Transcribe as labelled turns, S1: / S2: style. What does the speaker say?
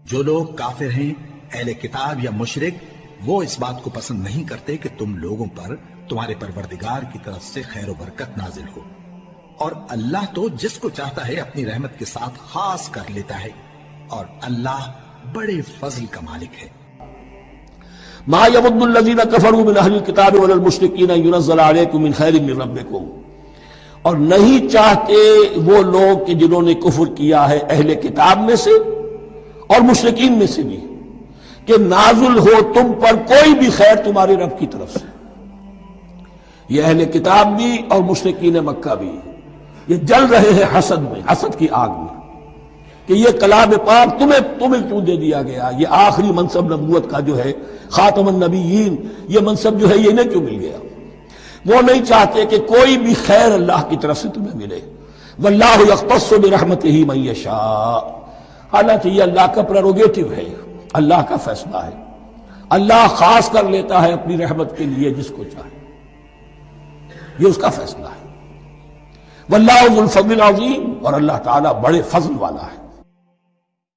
S1: جو لوگ کافر ہیں، اہل کتاب یا مشرک، وہ اس بات کو پسند نہیں کرتے کہ تم لوگوں پر تمہارے پروردگار کی طرف سے خیر و برکت نازل ہو، اور اللہ تو جس کو چاہتا ہے اپنی رحمت کے ساتھ خاص کر لیتا ہے، اور اللہ بڑے فضل کا مالک ہے۔
S2: ما يود الذين كفروا من اهل الكتاب ولا المشركين ان ينزل عليكم من خير من ربكم، اور نہیں چاہتے وہ لوگ کہ جنہوں نے کفر کیا ہے اہل کتاب میں سے اور مشرکین میں سے بھی، کہ نازل ہو تم پر کوئی بھی خیر تمہارے رب کی طرف سے۔ یہ اہل کتاب بھی اور مشرکین مکہ بھی یہ جل رہے ہیں حسد میں، حسد کی آگ میں، کہ یہ کلام پاک تمہیں کیوں دے دیا گیا، یہ آخری منصب نبوت کا جو ہے خاتم النبیین، یہ منصب جو ہے یہ انہیں کیوں مل گیا۔ وہ نہیں چاہتے کہ کوئی بھی خیر اللہ کی طرف سے تمہیں ملے۔ واللہ یختص برحمتہ من یشاء، حالانکہ یہ اللہ کا پریروگیٹو ہے، اللہ کا فیصلہ ہے، اللہ خاص کر لیتا ہے اپنی رحمت کے لیے جس کو چاہے، یہ اس کا فیصلہ ہے۔ واللہ ذو الفضل العظیم، اور اللہ تعالیٰ بڑے فضل والا ہے۔